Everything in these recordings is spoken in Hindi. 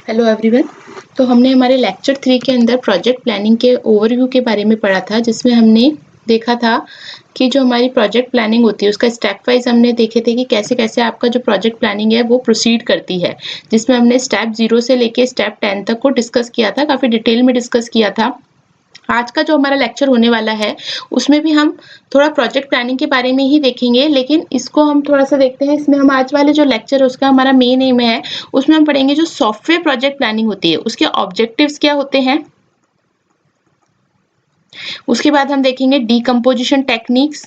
Hello everyone. तो हमने हमारे लेक्चर 3 के अंदर प्रोजेक्ट प्लानिंग के ओवरव्यू के बारे में पढ़ा था, जिसमें हमने देखा था कि जो हमारी प्रोजेक्ट प्लानिंग होती है उसका स्टेप वाइज हमने देखे थे कि कैसे कैसे आपका जो प्रोजेक्ट प्लानिंग है वो प्रोसीड करती है, जिसमें हमने स्टेप 0 से लेके स्टेप 10 तक को डिस्कस किया था, काफ़ी डिटेल में डिस्कस किया था। आज का जो हमारा लेक्चर होने वाला है उसमें भी हम थोड़ा प्रोजेक्ट प्लानिंग के बारे में ही देखेंगे, लेकिन इसको हम थोड़ा सा देखते हैं। इसमें हम आज वाले जो लेक्चर है उसका हमारा मेन एम है, उसमें हम पढ़ेंगे जो सॉफ्टवेयर प्रोजेक्ट प्लानिंग होती है उसके ऑब्जेक्टिव्स क्या होते हैं। उसके बाद हम देखेंगे डीकम्पोजिशन टेक्निक्स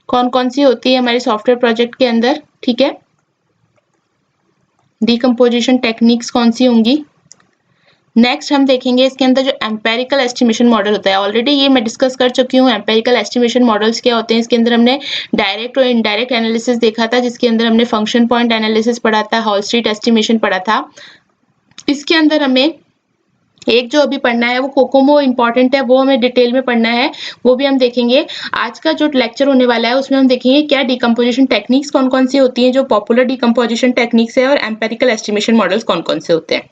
कौन कौन सी होती है हमारे सॉफ्टवेयर प्रोजेक्ट के अंदर। ठीक है, डीकम्पोजिशन टेक्निक्स कौन सी होंगी। नेक्स्ट हम देखेंगे इसके अंदर जो एम्पेरिकल एस्टिमेशन मॉडल होता है, ऑलरेडी ये मैं डिस्कस कर चुकी हूँ। एम्पेरिकल एस्टिमेशन मॉडल्स क्या होते हैं, इसके अंदर हमने डायरेक्ट और इनडायरेक्ट एनालिसिस देखा था, जिसके अंदर हमने फंक्शन पॉइंट एनालिसिस पढ़ा था, हॉल स्ट्रीट एस्टिमेशन पढ़ा था। इसके अंदर हमें एक जो अभी पढ़ना है वो कोकोमो इंपॉर्टेंट है, वो हमें डिटेल में पढ़ना है, वो भी हम देखेंगे। आज का जो लेक्चर होने वाला है उसमें हम देखेंगे क्या डिकम्पोजिशन टेक्निक्स कौन कौन सी होती हैं, जो पॉपुलर डिकम्पोजिशन टेक्निक्स है, और एम्पेरिकल एस्टिमेशन मॉडल्स कौन कौन से होते हैं।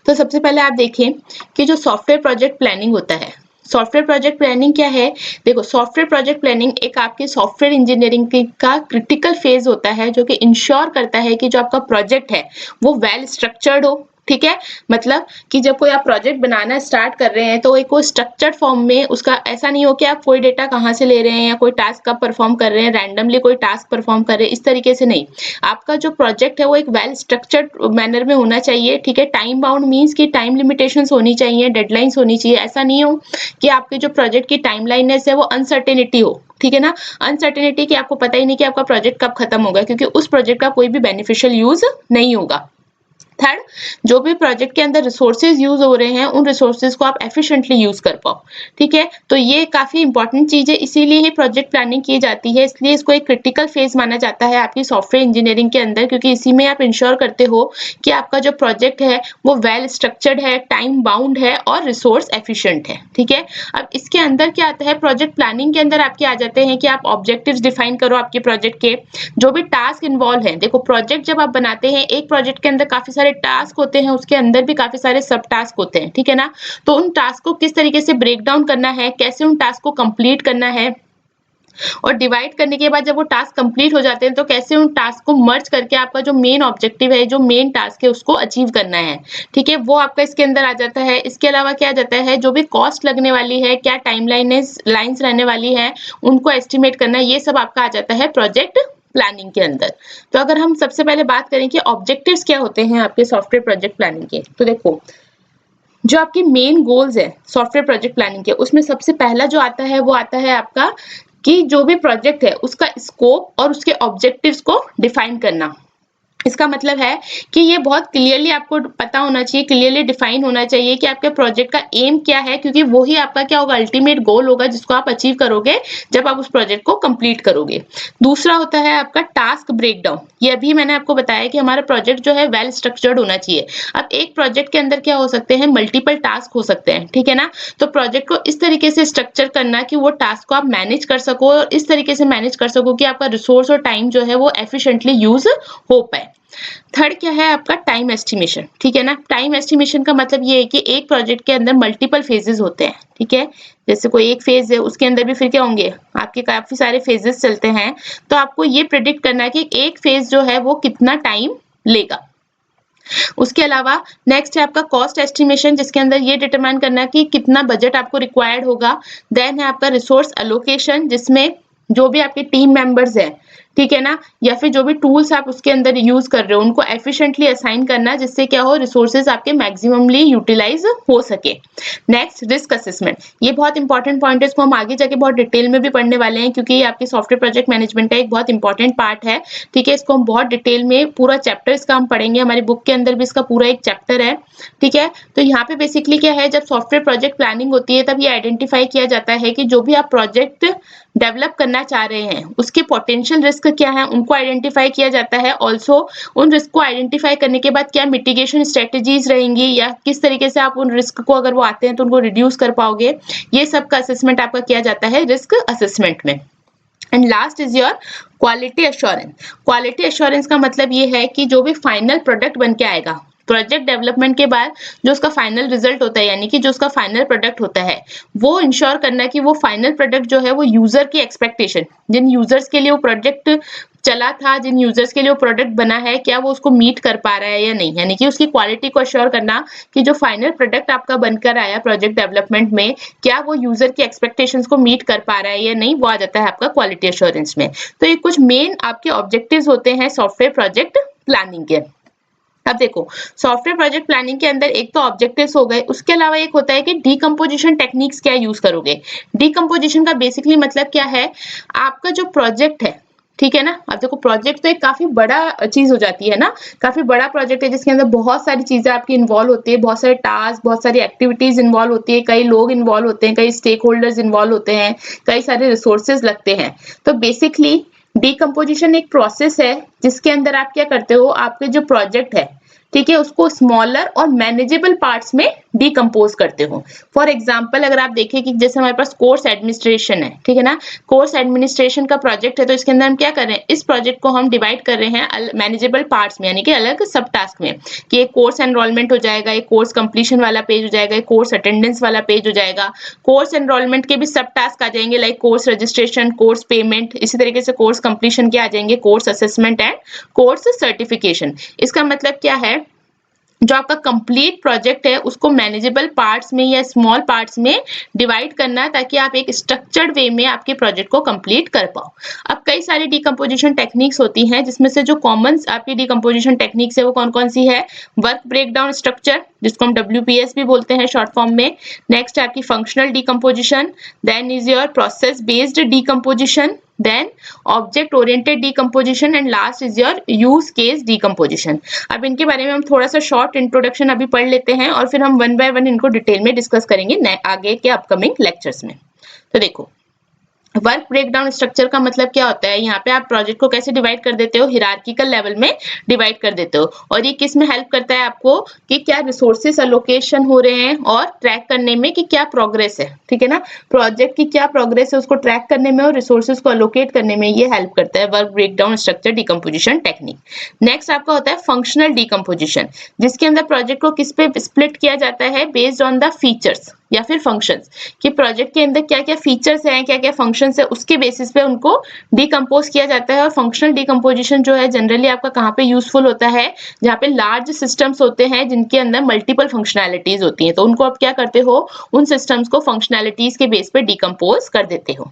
तो सबसे पहले आप देखें कि जो सॉफ्टवेयर प्रोजेक्ट प्लानिंग होता है, सॉफ्टवेयर प्रोजेक्ट प्लानिंग क्या है। देखो, सॉफ्टवेयर प्रोजेक्ट प्लानिंग एक आपके सॉफ्टवेयर इंजीनियरिंग का क्रिटिकल फेज होता है, जो कि इंश्योर करता है कि जो आपका प्रोजेक्ट है वो वेल स्ट्रक्चर्ड हो। ठीक है, मतलब कि जब कोई आप प्रोजेक्ट बनाना स्टार्ट कर रहे हैं तो एक कोई स्ट्रक्चर्ड फॉर्म में, उसका ऐसा नहीं हो कि आप कोई डेटा कहाँ से ले रहे हैं या कोई टास्क कब परफॉर्म कर रहे हैं, रैंडमली कोई टास्क परफॉर्म कर रहे हैं, इस तरीके से नहीं। आपका जो प्रोजेक्ट है वो एक वेल स्ट्रक्चर्ड मैनर में होना चाहिए। ठीक है, टाइम बाउंड मीन्स कि टाइम लिमिटेशंस होनी चाहिए, डेडलाइंस होनी चाहिए। ऐसा नहीं हो कि आपके जो प्रोजेक्ट की टाइमलाइननेस है वो अनसर्टेनिटी हो। ठीक है ना, अनसर्टेनिटी कि आपको पता ही नहीं कि आपका प्रोजेक्ट कब खत्म होगा, क्योंकि उस प्रोजेक्ट का कोई भी बेनिफिशियल यूज नहीं होगा। थर्ड, जो भी प्रोजेक्ट के अंदर रिसोर्सेज यूज हो रहे हैं उन रिसोर्सेज को आप एफिशिएंटली यूज कर पाओ। ठीक है, तो ये काफी इंपॉर्टेंट चीज है, इसीलिए ही प्रोजेक्ट प्लानिंग की जाती है। इसलिए इसको एक क्रिटिकल फेज माना जाता है आपकी सॉफ्टवेयर इंजीनियरिंग के अंदर, क्योंकि इसी में आप इंश्योर करते हो कि आपका जो प्रोजेक्ट है वो वेल स्ट्रक्चर्ड है, टाइम बाउंड है और रिसोर्स एफिशिएंट है। ठीक है, अब इसके अंदर क्या आता है, प्रोजेक्ट प्लानिंग के अंदर आपके आ जाते हैं कि आप ऑब्जेक्टिव्स डिफाइन करो आपके प्रोजेक्ट के, जो भी टास्क इन्वॉल्व है। देखो, प्रोजेक्ट जब आप बनाते हैं, एक प्रोजेक्ट के अंदर काफी सारे टास्क होते हैं, उसके अंदर भी काफी सारे सब टास्क होते हैं। ठीक है ना, तो उन टास्क को किस तरीके से ब्रेक डाउन करना है, कैसे उन टास्क को कंप्लीट करना है, और डिवाइड करने के बाद जब वो टास्क कंप्लीट हो जाते हैं तो कैसे उन टास्क को मर्ज करके आपका जो मेन ऑब्जेक्टिव है, जो मेन टास्क है, उसको अचीव करना है। ठीक है, वो आपका इसके अंदर आ जाता है। इसके अलावा क्या आ जाता है, जो भी कॉस्ट लगने वाली है, क्या टाइमलाइंस लाइंस रहने वाली है, उनको एस्टिमेट करना, ये सब आपका आ जाता है प्रोजेक्ट प्लानिंग के अंदर। तो अगर हम सबसे पहले बात करें कि ऑब्जेक्टिव्स क्या होते हैं आपके सॉफ्टवेयर प्रोजेक्ट प्लानिंग के, तो देखो, जो आपके मेन गोल्स है सॉफ्टवेयर प्रोजेक्ट प्लानिंग के, उसमें सबसे पहला जो आता है वो आता है आपका कि जो भी प्रोजेक्ट है उसका स्कोप और उसके ऑब्जेक्टिव्स को डिफाइन करना। इसका मतलब है कि ये बहुत क्लियरली आपको पता होना चाहिए, क्लियरली डिफाइन होना चाहिए कि आपके प्रोजेक्ट का एम क्या है, क्योंकि वो ही आपका क्या होगा, अल्टीमेट गोल होगा, जिसको आप अचीव करोगे जब आप उस प्रोजेक्ट को कंप्लीट करोगे। दूसरा होता है आपका टास्क ब्रेकडाउन। ये अभी मैंने आपको बताया कि हमारा प्रोजेक्ट जो है वेल स्ट्रक्चर्ड होना चाहिए। अब एक प्रोजेक्ट के अंदर क्या हो सकते हैं, मल्टीपल टास्क हो सकते हैं। ठीक है ना, तो प्रोजेक्ट को इस तरीके से स्ट्रक्चर करना कि वो टास्क को आप मैनेज कर सको, और इस तरीके से मैनेज कर सको कि आपका रिसोर्स और टाइम जो है वो एफिशिएंटली यूज हो पाए। थर्ड क्या है आपका, टाइम एस्टिमेशन। ठीक है ना, टाइम एस्टिमेशन का मतलब ये है कि एक प्रोजेक्ट के अंदर मल्टीपल फेजेस होते हैं। ठीक है, जैसे कोई एक फेज है, उसके अंदर भी फिर क्या होंगे, आपके काफी सारे फेजेस चलते हैं, तो आपको ये प्रिडिक्ट करना है कि एक फेज जो है वो कितना टाइम लेगा। उसके अलावा नेक्स्ट है आपका कॉस्ट एस्टिमेशन, जिसके अंदर ये डिटरमाइन करना है कि कितना बजट आपको रिक्वायर्ड होगा। देन है आपका रिसोर्स एलोकेशन, जिसमें जो भी आपके टीम मेंबर्स हैं, ठीक है ना, या फिर जो भी टूल्स आप उसके अंदर यूज कर रहे हो, उनको एफिशिएंटली असाइन करना, जिससे क्या हो, रिसोर्सेज आपके मैक्सिममली यूटिलाइज हो सके। Next, risk assessment. ये बहुत इंपॉर्टेंट पॉइंट है, इसको हम आगे जाके बहुत डिटेल में भी पढ़ने वाले हैं, क्योंकि ये आपके सॉफ्टवेयर प्रोजेक्ट मैनेजमेंट का एक बहुत इंपॉर्टेंट पार्ट है। ठीक है, इसको हम बहुत डिटेल में, पूरा चैप्टर इसका हम पढ़ेंगे, हमारी बुक के अंदर भी इसका पूरा एक चैप्टर है। ठीक है, तो यहाँ पे बेसिकली क्या है, जब सॉफ्टवेयर प्रोजेक्ट प्लानिंग होती है तब ये आइडेंटिफाई किया जाता है कि जो भी आप प्रोजेक्ट डेवलप करना चाह रहे हैं उसके पोटेंशियल रिस्क क्या है, उनको आइडेंटिफाई किया जाता है। ऑल्सो उन रिस्क को आइडेंटिफाई करने के बाद क्या मिटिगेशन स्ट्रेटेजीज रहेंगी, या किस तरीके से आप उन रिस्क को, अगर वो आते हैं तो उनको रिड्यूस कर पाओगे, ये सब का असेसमेंट आपका किया जाता है रिस्क असेसमेंट में। And last is your quality assurance. Quality assurance का मतलब ये है कि जो भी फाइनल प्रोडक्ट बन के आएगा, प्रोजेक्ट डेवलपमेंट के बाद जो उसका फाइनल रिजल्ट होता है, यानी कि जो उसका फाइनल प्रोडक्ट होता है, वो इंश्योर करना कि वो फाइनल प्रोडक्ट जो है वो यूजर की एक्सपेक्टेशन, जिन यूजर्स के लिए वो प्रोजेक्ट चला था, जिन यूजर्स के लिए वो प्रोडक्ट बना है, क्या वो उसको मीट कर पा रहा है या नहीं, यानी कि उसकी क्वालिटी को अश्योर करना कि जो फाइनल प्रोडक्ट आपका बनकर आया प्रोजेक्ट डेवलपमेंट में, क्या वो यूजर की एक्सपेक्टेशंस को मीट कर पा रहा है या नहीं, वो आ जाता है आपका क्वालिटी एश्योरेंस में। तो ये कुछ मेन आपके ऑब्जेक्टिव्स होते हैं सॉफ्टवेयर प्रोजेक्ट प्लानिंग के। अब देखो, सॉफ्टवेयर प्रोजेक्ट प्लानिंग के अंदर एक तो ऑब्जेक्टिव्स हो गए, उसके अलावा एक होता है कि डीकंपोजिशन टेक्निक्स क्या यूज करोगे। डीकंपोजिशन का बेसिकली मतलब क्या है, आपका जो प्रोजेक्ट है, ठीक है ना। अब देखो, प्रोजेक्ट तो एक काफी बड़ा चीज हो जाती है ना, काफी बड़ा प्रोजेक्ट है जिसके अंदर बहुत सारी चीजें आपकी इन्वॉल्व होती है, बहुत सारे टास्क, बहुत सारी एक्टिविटीज इन्वॉल्व होती है, कई लोग इन्वॉल्व होते हैं, कई स्टेक होल्डर्स इन्वॉल्व होते हैं, कई सारे रिसोर्सेज लगते हैं। तो बेसिकली डीकंपोजिशन एक प्रोसेस है जिसके अंदर आप क्या करते हो, आपके जो प्रोजेक्ट है, ठीक है, उसको स्मॉलर और मैनेजेबल पार्ट्स में डीकंपोज करते हो। फॉर एग्जांपल अगर आप देखें कि जैसे हमारे पास कोर्स एडमिनिस्ट्रेशन है, ठीक है ना, कोर्स एडमिनिस्ट्रेशन का प्रोजेक्ट है, तो इसके अंदर हम क्या कर रहे हैं, इस प्रोजेक्ट को हम डिवाइड कर रहे हैं मैनेजेबल पार्ट्स में, यानी कि अलग सब टास्क में, कि एक कोर्स एनरोलमेंट हो जाएगा, एक कोर्स कंप्लीशन वाला पेज हो जाएगा, एक कोर्स अटेंडेंस वाला पेज हो जाएगा, कोर्स एनरोलमेंट के भी सब टास्क आ जाएंगे, like course registration, course payment, इसी तरीके से कोर्स कंप्लीशन के आ जाएंगे course assessment and course certification. इसका मतलब क्या है, जो आपका कंप्लीट प्रोजेक्ट है उसको मैनेजेबल पार्ट्स में या स्मॉल पार्ट्स में डिवाइड करना, ताकि आप एक स्ट्रक्चर्ड वे में आपके प्रोजेक्ट को कंप्लीट कर पाओ। अब कई सारी डीकंपोजिशन टेक्निक्स होती हैं, जिसमें से जो कॉमन आपकी डीकंपोजिशन टेक्निक्स है वो कौन कौन सी है, वर्क ब्रेकडाउन स्ट्रक्चर, जिसको हम WPS भी बोलते हैं शॉर्ट फॉर्म में, नेक्स्ट है आपकी functional decomposition, then is your process based decomposition, then object oriented decomposition and last is your use case decomposition। अब इनके बारे में हम थोड़ा सा शॉर्ट इंट्रोडक्शन अभी पढ़ लेते हैं और फिर हम वन बाय वन इनको डिटेल में डिस्कस करेंगे आगे के अपकमिंग लेक्चर्स में। तो देखो, वर्क ब्रेकडाउन स्ट्रक्चर का मतलब क्या होता है, यहाँ पे आप प्रोजेक्ट को कैसे डिवाइड कर देते हो, हिरार्किकल लेवल में डिवाइड कर देते हो, और ये किस में हेल्प करता है आपको कि क्या रिसोर्सेस अलोकेशन हो रहे हैं और ट्रैक करने में कि क्या प्रोग्रेस है, ठीक है ना, प्रोजेक्ट की क्या प्रोग्रेस है उसको ट्रैक करने में और रिसोर्सेज को अलोकेट करने में ये हेल्प करता है work breakdown structure decomposition technique. Next आपका होता है फंक्शनल डीकंपोजिशन, जिसके अंदर प्रोजेक्ट को किस पे स्प्लिट किया जाता है, बेस्ड ऑन द फीचर्स या फिर फंक्शंस, कि प्रोजेक्ट के अंदर क्या क्या फीचर्स हैं, क्या क्या फंक्शंस है, उसके बेसिस पे उनको डीकंपोज किया जाता है। और फंक्शनल डीकंपोजिशन जो है जनरली आपका कहाँ पे यूजफुल होता है, जहाँ पे लार्ज सिस्टम्स होते हैं जिनके अंदर मल्टीपल फंक्शनैलिटीज होती हैं, तो उनको आप क्या करते हो, उन सिस्टम्स को फंक्शनैलिटीज के बेस पे डीकंपोज कर देते हो।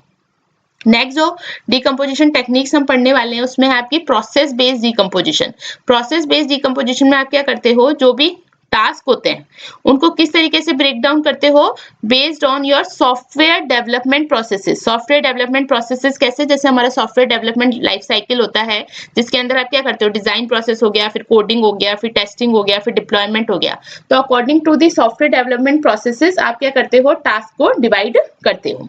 नेक्स्ट जो डीकंपोजिशन टेक्निक्स हम पढ़ने वाले हैं उसमें है आपकी process based decomposition. Process based decomposition में आप क्या करते हो, जो भी टास्क होते हैं उनको किस तरीके से ब्रेक डाउन करते हो, based on your software development processes. Software development processes कैसे, जैसे हमारा सॉफ्टवेयर डेवलपमेंट लाइफ साइकिल होता है, जिसके अंदर आप क्या करते हो, डिजाइन प्रोसेस हो गया, फिर कोडिंग हो गया, फिर टेस्टिंग हो गया, फिर डिप्लॉयमेंट हो गया। तो according to the software development processes आप क्या करते हो, टास्क को डिवाइड करते हो।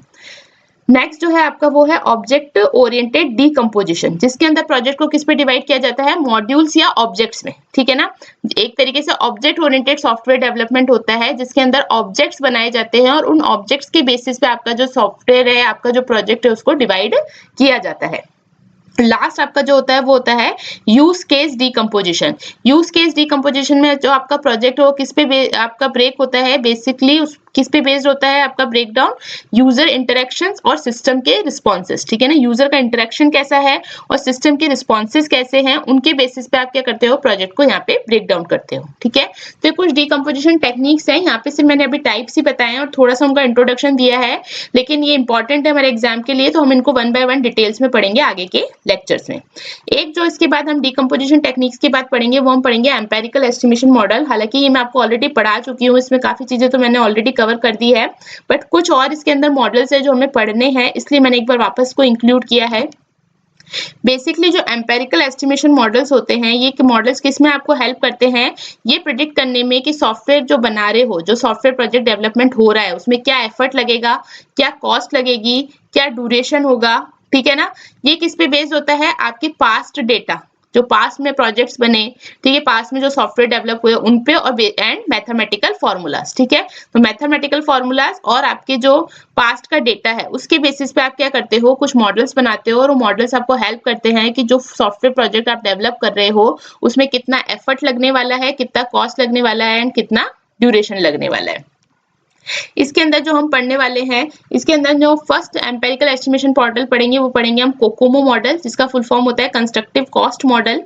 नेक्स्ट जो है आपका वो है ऑब्जेक्ट ओरिएंटेड डीकंपोजिशन, जिसके अंदर प्रोजेक्ट को किस पे डिवाइड किया जाता है, मॉड्यूल्स या ऑब्जेक्ट्स में, ठीक है ना। एक तरीके से ऑब्जेक्ट ओरिएंटेड सॉफ्टवेयर डेवलपमेंट होता है, जिसके अंदर ऑब्जेक्ट्स बनाए जाते हैं और उन ऑब्जेक्ट्स के बेसिस पे आपका जो सॉफ्टवेयर है, आपका जो प्रोजेक्ट है, उसको डिवाइड किया जाता है। लास्ट आपका जो होता है वो होता है use case decomposition. Use case decomposition में जो आपका प्रोजेक्ट हो किस पे आपका ब्रेक होता है, बेसिकली किस पे बेस्ड होता है आपका ब्रेकडाउन, यूजर इंटरेक्शंस और सिस्टम के रिस्पॉन्सेज, ठीक है ना। यूजर का इंटरेक्शन कैसा है और सिस्टम के रिस्पॉन्सेज कैसे हैं, उनके बेसिस पे आप क्या करते हो, प्रोजेक्ट को यहाँ पे ब्रेक डाउन करते हो, ठीक है। तो कुछ डीकंपोजिशन टेक्निक्स हैं, यहाँ पे सिर्फ मैंने अभी टाइप्स ही बताए हैं और थोड़ा सा उनका इंट्रोडक्शन दिया है, लेकिन ये इंपॉर्टेंट है हमारे एग्जाम के लिए, तो हम इनको वन बाय वन डिटेल्स में पढ़ेंगे आगे के लेक्चर्स में। एक जो इसके बाद हम डीकंपोजिशन टेक्निक्स की बात पढ़ेंगे वो हम पढ़ेंगे एम्पेरिकल एस्टिमेशन मॉडल। हालांकि ये मैं आपको ऑलरेडी पढ़ा चुकी हूँ, इसमें काफी चीजें तो मैंने ऑलरेडी कवर कर दी है, बट कुछ और इसके अंदर मॉडल्स है जो हमें पढ़ने हैं, इसलिए मैंने एक बार वापस को इंक्लूड किया है। बेसिकली जो एम्पेरिकल एस्टिमेशन मॉडल्स होते हैं, ये मॉडल्स किसमें आपको हेल्प करते हैं, ये प्रिडिक्ट करने में कि सॉफ्टवेयर जो बना रहे हो, जो सॉफ्टवेयर प्रोजेक्ट डेवलपमेंट हो रहा है, उसमें क्या एफर्ट लगेगा, क्या कॉस्ट लगेगी, क्या ड्यूरेशन होगा, ठीक है ना। ये किस पे बेस्ड होता है, आपके पास्ट डेटा, जो पास्ट में प्रोजेक्ट्स बने, ठीक है, पास्ट में जो सॉफ्टवेयर डेवलप हुए उन पे, और एंड मैथमेटिकल फॉर्मूलाज, ठीक है। तो मैथमेटिकल फॉर्मूलाज और आपके जो पास्ट का डेटा है उसके बेसिस पे आप क्या करते हो, कुछ मॉडल्स बनाते हो, और वो मॉडल्स आपको हेल्प करते हैं कि जो सॉफ्टवेयर प्रोजेक्ट आप डेवलप कर रहे हो उसमें कितना एफर्ट लगने वाला है, कितना कॉस्ट लगने वाला है एंड कितना ड्यूरेशन लगने वाला है। इसके अंदर जो हम पढ़ने वाले हैं, इसके अंदर जो फर्स्ट एम्पेरिकल एस्टिमेशन मॉडल पढ़ेंगे वो पढ़ेंगे हम कोकोमो मॉडल, जिसका फुल फॉर्म होता है कंस्ट्रक्टिव कॉस्ट मॉडल।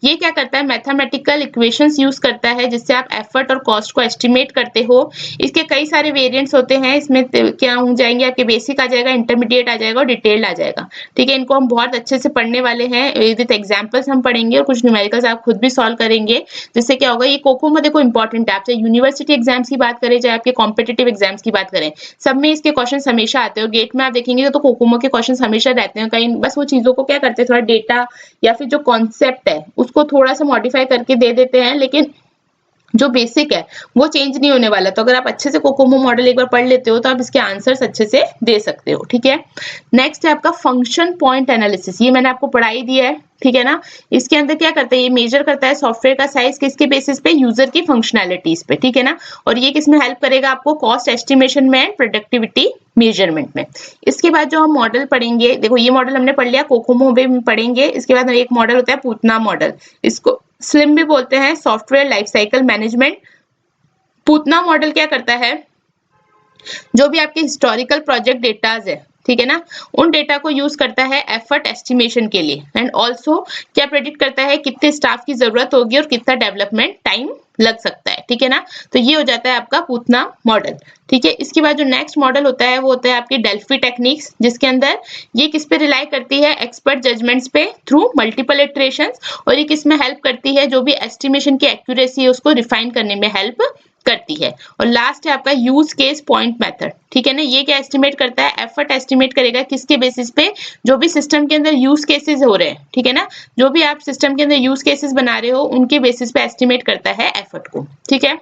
ये क्या करता है, मैथमेटिकल इक्वेशंस यूज करता है जिससे आप एफर्ट और कॉस्ट को एस्टिमेट करते हो। इसके कई सारे वेरिएंट्स होते हैं, इसमें क्या हो जाएंगे आपके, बेसिक आ जाएगा, इंटरमीडिएट आ जाएगा और डिटेल्ड आ जाएगा, ठीक है। इनको हम बहुत अच्छे से पढ़ने वाले हैं, विद एग्जाम्पल्स हम पढ़ेंगे और कुछ न्यूमेरिकल्स आप खुद भी सॉल्व करेंगे, जिससे क्या होगा, ये कोकोमो देखो इंपॉर्टेंट है, आप चाहे यूनिवर्सिटी एग्जाम्स की बात करें, चाहे आपके कॉम्पिटेटिव एग्जाम्स की बात करें, सब में इसके क्वेश्चंस हमेशा आते हैं। गेट में आप देखेंगे तो कोकोमो के क्वेश्चंस हमेशा रहते हैं, कहीं बस वो चीजों को क्या करते हैं, थोड़ा डेटा या फिर जो कॉन्सेप्ट है उसको थोड़ा सा मॉडिफाई करके दे देते हैं, लेकिन जो बेसिक है वो चेंज नहीं होने वाला। तो अगर आप अच्छे से कोकोमो मॉडल एक बार पढ़ लेते हो तो आप इसके आंसर्स अच्छे से दे सकते हो, ठीक है। नेक्स्ट है आपका फंक्शन पॉइंट एनालिसिस, ये मैंने आपको पढ़ाई दिया है, ठीक है ना। इसके अंदर क्या करता है, ये मेजर करता है सॉफ्टवेयर का साइज किसके बेसिस पे, यूजर की फंक्शनैलिटीज पे, ठीक है ना। और ये किसमें हेल्प करेगा आपको, कॉस्ट एस्टिमेशन में एंड प्रोडक्टिविटी मेजरमेंट में। इसके बाद जो हम मॉडल पढ़ेंगे, देखो ये मॉडल हमने पढ़ लिया, कोकोमो में पढ़ेंगे। इसके बाद एक मॉडल होता है पूतना मॉडल, इसको स्लिम भी बोलते हैं, software life cycle management. Putana model क्या करता है, जो भी आपके हिस्टोरिकल प्रोजेक्ट डेटाज है, ठीक है ना, उन डेटा को यूज करता है एफर्ट एस्टिमेशन के लिए, एंड ऑल्सो क्या प्रेडिक्ट करता है कितने स्टाफ की जरूरत होगी और कितना डेवलपमेंट टाइम लग सकता है, ठीक है ना। तो ये हो जाता है आपका पूतना मॉडल, ठीक है। इसके बाद जो नेक्स्ट मॉडल होता है वो होता है आपकी डेल्फी टेक्निक्स, जिसके अंदर ये किस पे रिलाई करती है, एक्सपर्ट जजमेंट्स पे थ्रू मल्टीपल इटरेशंस, और ये किस में हेल्प करती है, जो भी एस्टिमेशन की एक्यूरेसी है उसको रिफाइन करने में हेल्प करती है। और लास्ट है आपका यूज केस पॉइंट मेथड, ठीक है ना। ये क्या एस्टिमेट करता है, एफर्ट एस्टिमेट करेगा किसके बेसिस पे, जो भी सिस्टम के अंदर यूज केसेस हो रहे हैं, ठीक है ना, जो भी आप सिस्टम के अंदर यूज केसेस बना रहे हो उनके बेसिस पे एस्टिमेट करता है एफर्ट को, ठीक है।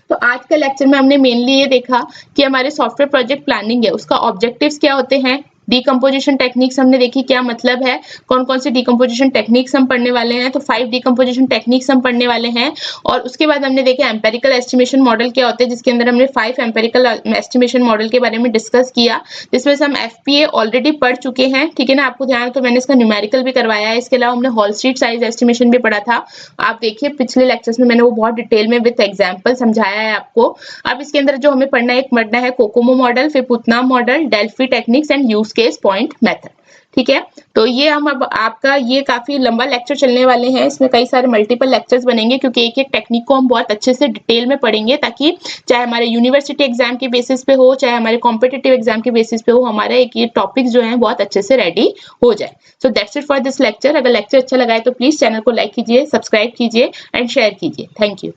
तो आज के लेक्चर में हमने मेनली ये देखा कि हमारे सॉफ्टवेयर प्रोजेक्ट प्लानिंग है उसका ऑब्जेक्टिव्स क्या होते हैं, डिकम्पोजिशन टेक्निक्स हमने देखी क्या मतलब है, कौन कौन से डिकम्पोजिशन टेक्निक्स हम पढ़ने वाले हैं, तो 5 डिकम्पोजिशन टेक्निक्स हम पढ़ने वाले हैं। और उसके बाद हमने देखे एम्पेरिकल एस्टिमेशन मॉडल क्या होते हैं, जिसके अंदर हमने 5 एम्पेरिकल एस्टिमेशन मॉडल के बारे में डिस्कस किया, जिसमें से हम एफपीए ऑलरेडी पढ़ चुके हैं, ठीक है ना। आपको ध्यान है तो मैंने इसका न्यूमेरिकल भी करवाया है। इसके अलावा हमने हॉल स्ट्रीट साइज एस्टिमेशन भी पढ़ा था, आप देखिए पिछले लेक्चर्स में मैंने वो बहुत डिटेल में विद एग्जाम्पल समझाया है आपको। अब इसके अंदर जो हमें पढ़ना है कोकोमो मॉडल, फिर Putana model, Delphi techniques and use case point method, ठीक है। तो ये हम अब आपका ये काफी लंबा लेक्चर चलने वाले हैं, इसमें कई सारे मल्टीपल लेक्चर्स बनेंगे, क्योंकि एक एक टेक्निक को हम बहुत अच्छे से डिटेल में पढ़ेंगे, ताकि चाहे हमारे यूनिवर्सिटी एग्जाम के बेसिस पे हो, चाहे हमारे कॉम्पिटिटिव एग्जाम के बेसिस पे हो, हमारा एक ये टॉपिक जो है बहुत अच्छे से रेडी हो जाए। So that's it for this lecture. अगर लेक्चर अच्छा लगा है तो प्लीज चैनल को लाइक कीजिए, सब्सक्राइब कीजिए एंड शेयर कीजिए। Thank you.